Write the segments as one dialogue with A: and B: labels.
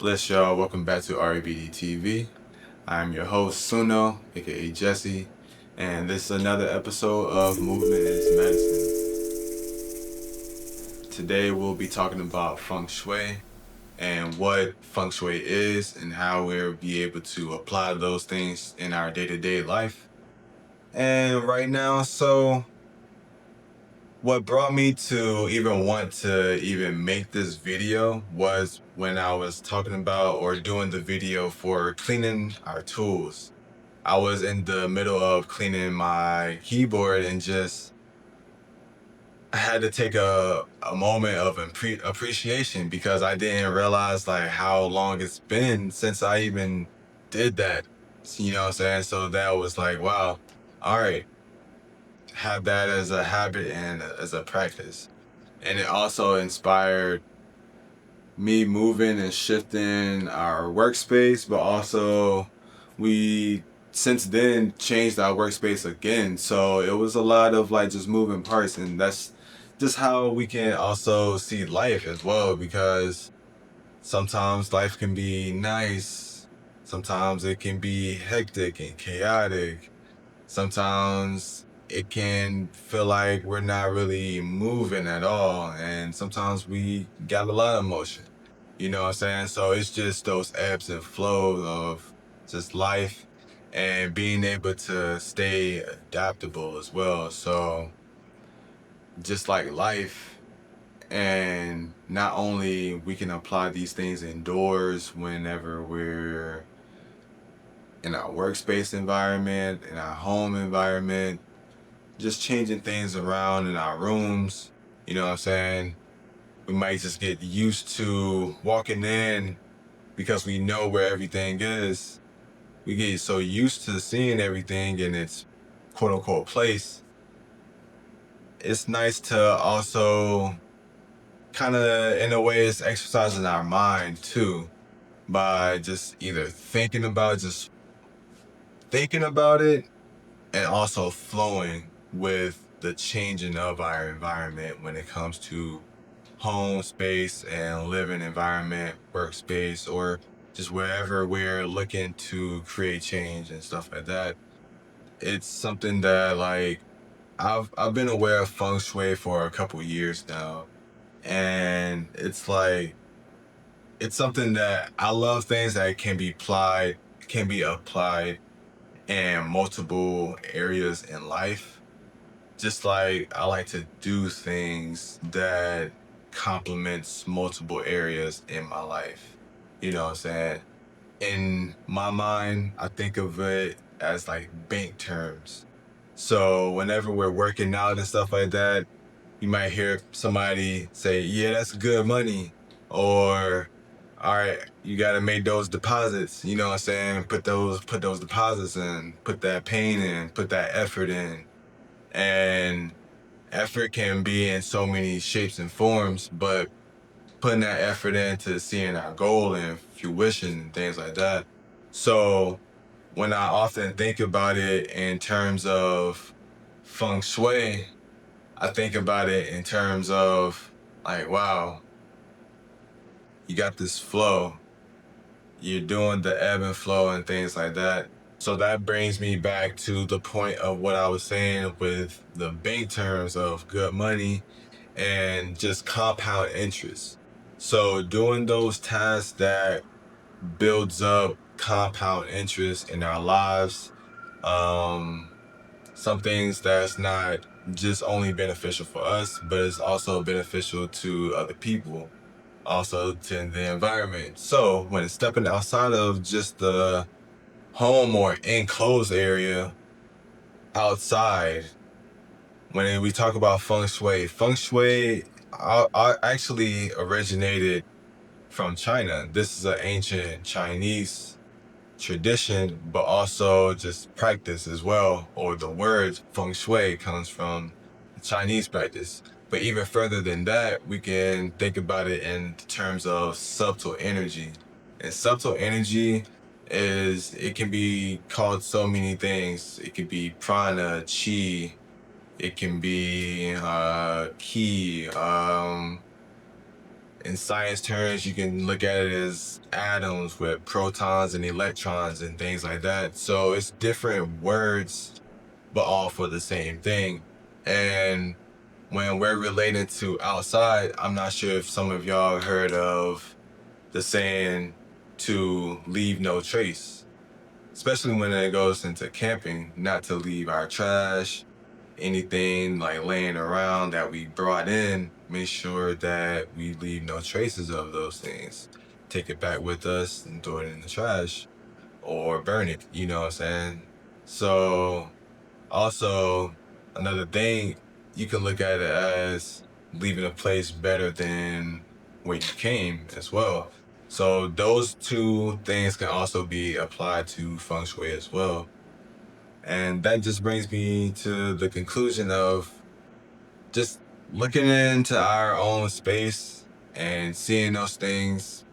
A: Bless y'all, welcome back to REBD TV. I'm your host Suno, aka Jesse, and this is another episode of Movement is Medicine. Today we'll be talking about Feng Shui and what Feng Shui is and how we'll be able to apply those things in our day-to-day life. And right now, what brought me to even want to even make this video was when I was talking about or doing the video for cleaning our tools. I was in the middle of cleaning my keyboard and just I had to take a moment of appreciation because I didn't realize like how long it's been since I even did that. You know what I'm saying? So that was like, wow, all right, have that as a habit and as a practice. And it also inspired me moving and shifting our workspace, but also we since then changed our workspace again. So it was a lot of like just moving parts, and that's just how we can also see life as well, because sometimes life can be nice, sometimes it can be hectic and chaotic. Sometimes it can feel like we're not really moving at all. And sometimes we got a lot of motion. You know what I'm saying? So it's just those ebbs and flows of just life and being able to stay adaptable as well. So just like life, and not only we can apply these things indoors whenever we're in our workspace environment, in our home environment, just changing things around in our rooms. You know what I'm saying? We might just get used to walking in because we know where everything is. We get so used to seeing everything in its quote unquote place. It's nice to also kind of, in a way, it's exercising our mind too by just either thinking about it and also flowing with the changing of our environment when it comes to home space and living environment, workspace, or just wherever we're looking to create change and stuff like that. It's something that like I've been aware of feng shui for a couple years now, and it's like it's something that I love, things that can be applied in multiple areas in life. Just like I like to do things that complements multiple areas in my life. You know what I'm saying? In my mind, I think of it as like bank terms. So whenever we're working out and stuff like that, you might hear somebody say, yeah, that's good money. Or, all right, you gotta make those deposits, you know what I'm saying? Put those deposits in, put that pain in, put that effort in. And effort can be in so many shapes and forms, but putting that effort into seeing our goal and fruition and things like that. So when I often think about it in terms of feng shui, I think about it in terms of like, wow, you got this flow, you're doing the ebb and flow and things like that. So that brings me back to the point of what I was saying with the bank terms of good money and just compound interest. So doing those tasks that builds up compound interest in our lives, um, some things that's not just only beneficial for us, but it's also beneficial to other people, also to the environment. So when it's stepping outside of just the home or enclosed area, outside, when we talk about feng shui actually originated from China. This is an ancient Chinese tradition, but also just practice as well, or the word feng shui comes from the Chinese practice. But even further than that, we can think about it in terms of subtle energy. And subtle energy it can be called so many things. It could be prana, chi, it can be ki, in science terms, you can look at it as atoms with protons and electrons and things like that. So it's different words, but all for the same thing. And when we're related to outside, I'm not sure if some of y'all heard of the saying to leave no trace, especially when it goes into camping, not to leave our trash, anything like laying around that we brought in, make sure that we leave no traces of those things. Take it back with us and throw it in the trash or burn it, you know what I'm saying? So, also, another thing, you can look at it as leaving a place better than where you came as well. So, those two things can also be applied to feng shui as well. And that just brings me to the conclusion of just looking into our own space and seeing those things,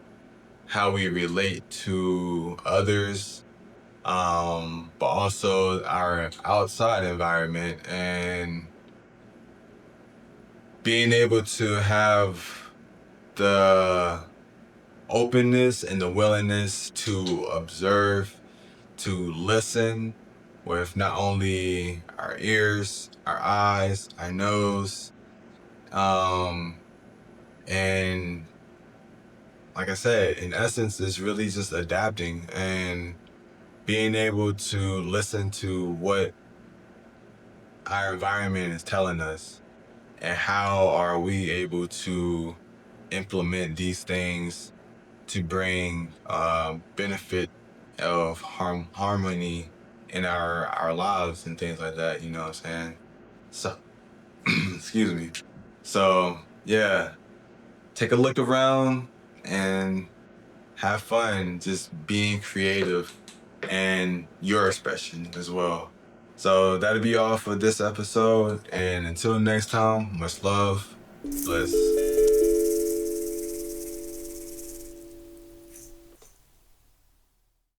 A: how we relate to others, but also our outside environment, and being able to have the openness and the willingness to observe, to listen with not only our ears, our eyes, our nose, um, and like I said, in essence, it's really just adapting and being able to listen to what our environment is telling us and how are we able to implement these things to bring benefit of harmony in our lives and things like that, you know what I'm saying? So excuse me. So yeah, take a look around and have fun just being creative and your expression as well. So that'll be all for this episode. And until next time, much love. Bliss.